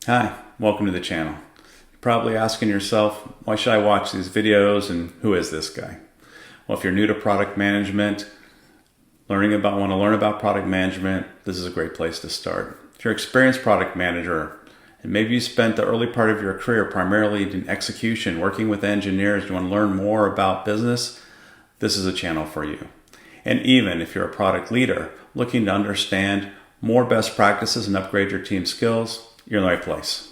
Hi, welcome to the channel. You're probably asking yourself, why should I watch these videos and who is this guy? Well, if you're new to product management, want to learn about product management, this is a great place to start. If you're an experienced product manager, and maybe you spent the early part of your career primarily in execution, working with engineers, you want to learn more about business, this is a channel for you. And even if you're a product leader looking to understand more best practices and upgrade your team skills, you're in the right place.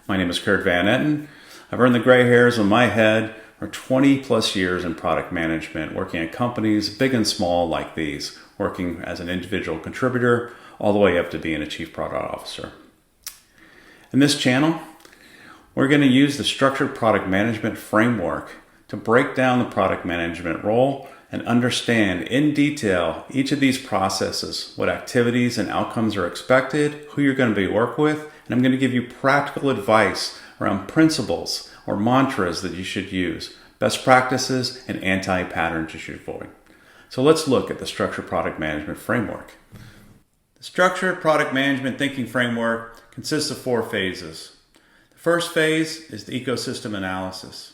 My name is Kurt Van Etten. I've earned the gray hairs on my head for 20 plus years in product management, working at companies big and small like these, working as an individual contributor all the way up to being a chief product officer. In this channel, we're going to use the structured product management framework to break down the product management role and understand in detail each of these processes, what activities and outcomes are expected, who you're going to be working with, and I'm going to give you practical advice around principles or mantras that you should use, best practices and anti-patterns you should avoid. So let's look at the structured product management framework. The structured product management thinking framework consists of 4 phases. The first phase is the ecosystem analysis.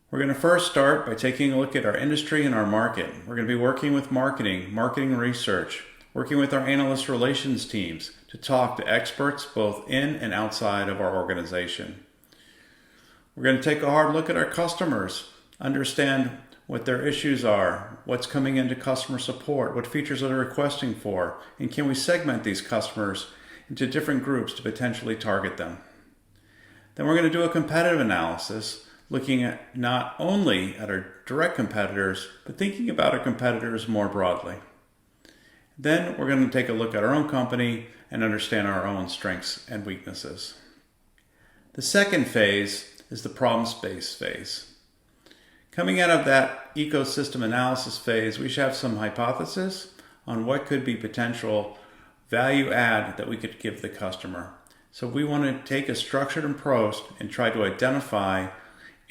We're going to first start by taking a look at our industry and our market. We're going to be working with marketing research, working with our analyst relations teams to talk to experts both in and outside of our organization. We're going to take a hard look at our customers, understand what their issues are, what's coming into customer support, what features are they requesting for, and can we segment these customers into different groups to potentially target them. Then we're going to do a competitive analysis, looking at not only at our direct competitors, but thinking about our competitors more broadly. Then we're going to take a look at our own company and understand our own strengths and weaknesses. The second phase is the problem space phase. Coming out of that ecosystem analysis phase, we should have some hypothesis on what could be potential value add that we could give the customer. So we want to take a structured approach and try to identify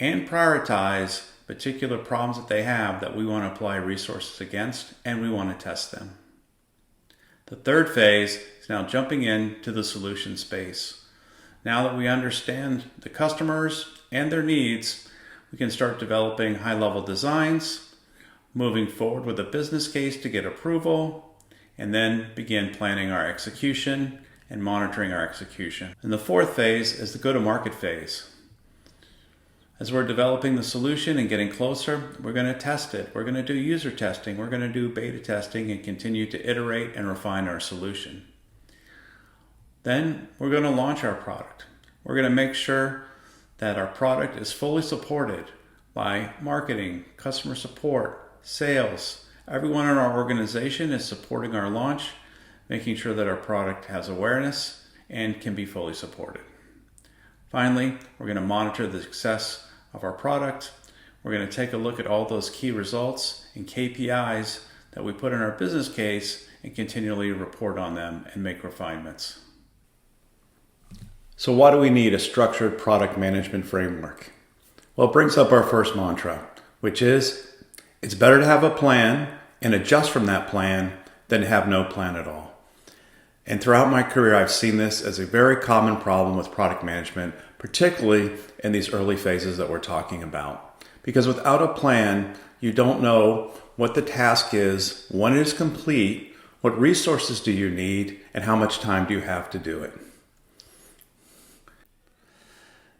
and prioritize particular problems that they have that we want to apply resources against, and we want to test them. The third phase is now jumping into the solution space. Now that we understand the customers and their needs, we can start developing high-level designs, moving forward with a business case to get approval, and then begin planning our execution and monitoring our execution. And the fourth phase is the go-to-market phase. As we're developing the solution and getting closer, we're going to test it. We're going to do user testing. We're going to do beta testing and continue to iterate and refine our solution. Then we're going to launch our product. We're going to make sure that our product is fully supported by marketing, customer support, sales. Everyone in our organization is supporting our launch, making sure that our product has awareness and can be fully supported. Finally, we're going to monitor the success of our product. We're going to take a look at all those key results and KPIs that we put in our business case and continually report on them and make refinements. So why do we need a structured product management framework? Well, it brings up our first mantra, which is it's better to have a plan and adjust from that plan than to have no plan at all. And throughout my career, I've seen this as a very common problem with product management, particularly in these early phases that we're talking about. Because without a plan, you don't know what the task is, when it is complete, what resources do you need, and how much time do you have to do it.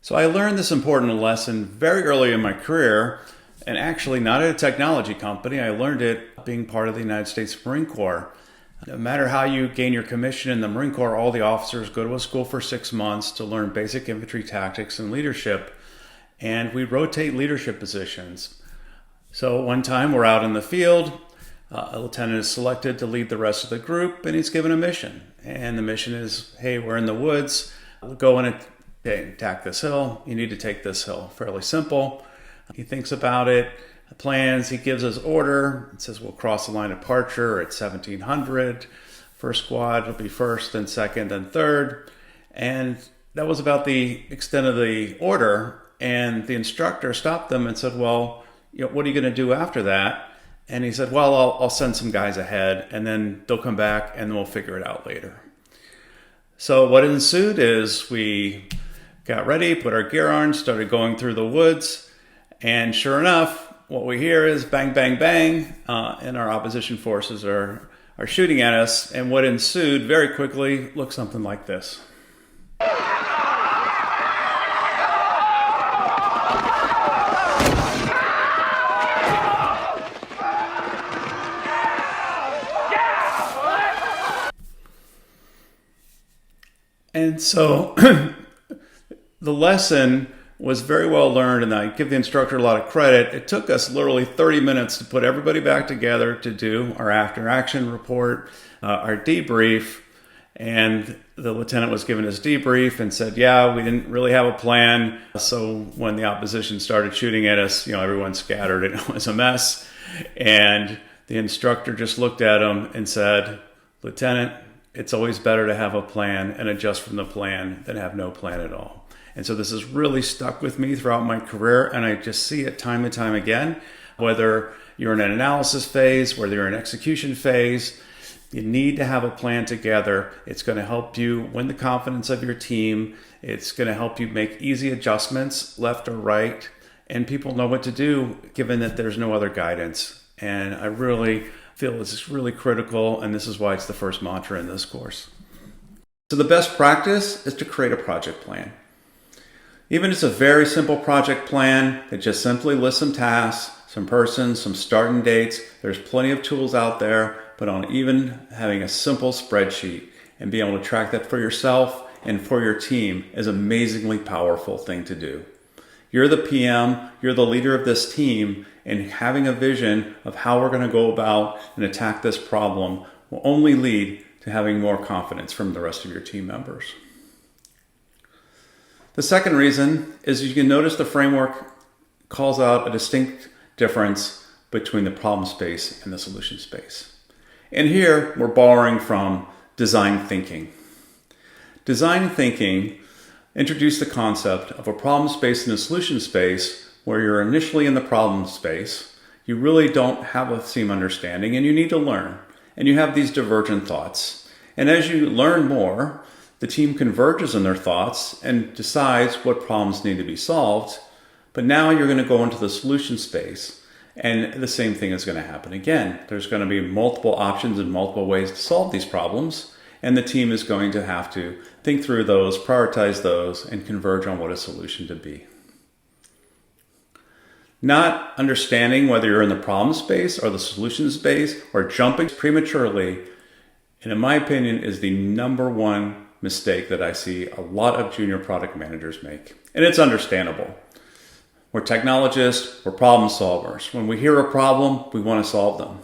So I learned this important lesson very early in my career, and actually not at a technology company. I learned it being part of the United States Marine Corps. No matter how you gain your commission in the Marine Corps, all the officers go to a school for 6 months to learn basic infantry tactics and leadership, and we rotate leadership positions. So one time we're out in the field, a lieutenant is selected to lead the rest of the group, and he's given a mission. And the mission is, hey, we're in the woods, go and attack this hill, you need to take this hill. Fairly simple. He thinks about it, plans, he gives his order. It says we'll cross the line of departure at 1700. First squad will be first, then second, then third. And that was about the extent of the order. And the instructor stopped them and said, well, what are you going to do after that? And he said, well, I'll send some guys ahead and then they'll come back and then we'll figure it out later. So what ensued is we got ready, put our gear on, started going through the woods, and sure enough, what we hear is bang, bang, bang, and our opposition forces are shooting at us. And what ensued very quickly looked something like this. And so the lesson was very well learned, and I give the instructor a lot of credit. It took us literally 30 minutes to put everybody back together to do our after action report, our debrief, and the lieutenant was given his debrief and said, yeah, we didn't really have a plan. So when the opposition started shooting at us, everyone scattered and it was a mess. And the instructor just looked at him and said, Lieutenant, it's always better to have a plan and adjust from the plan than have no plan at all. And so this has really stuck with me throughout my career, and I just see it time and time again. Whether you're in an analysis phase, whether you're in an execution phase, you need to have a plan together. It's going to help you win the confidence of your team. It's going to help you make easy adjustments left or right, and people know what to do given that there's no other guidance. And I really feel this is really critical, and this is why it's the first mantra in this course. So the best practice is to create a project plan. Even if it's a very simple project plan that just simply lists some tasks, some persons, some starting dates, there's plenty of tools out there, but on even having a simple spreadsheet and being able to track that for yourself and for your team is an amazingly powerful thing to do. You're the PM, you're the leader of this team, and having a vision of how we're going to go about and attack this problem will only lead to having more confidence from the rest of your team members. The second reason is you can notice the framework calls out a distinct difference between the problem space and the solution space. And here we're borrowing from design thinking. Design thinking introduced the concept of a problem space and a solution space where you're initially in the problem space, you really don't have a team understanding and you need to learn. And you have these divergent thoughts. And as you learn more, the team converges in their thoughts and decides what problems need to be solved. But now you're going to go into the solution space, and the same thing is going to happen again. There's going to be multiple options and multiple ways to solve these problems, and the team is going to have to think through those, prioritize those, and converge on what a solution to be. Not understanding whether you're in the problem space or the solution space or jumping prematurely, and in my opinion, is the number one mistake that I see a lot of junior product managers make. And it's understandable. We're technologists, we're problem solvers. When we hear a problem, we want to solve them.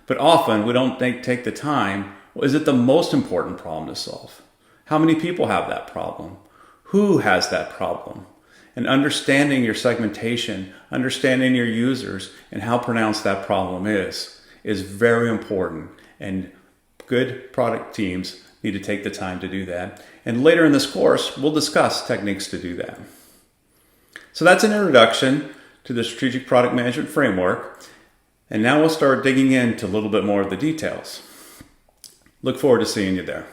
But often we don't take the time. Well, is it the most important problem to solve? How many people have that problem? Who has that problem? And understanding your segmentation, understanding your users, and how pronounced that problem is very important. And good product teams need to take the time to do that. And later in this course, we'll discuss techniques to do that. So that's an introduction to the Strategic Product Management Framework. And now we'll start digging into a little bit more of the details. Look forward to seeing you there.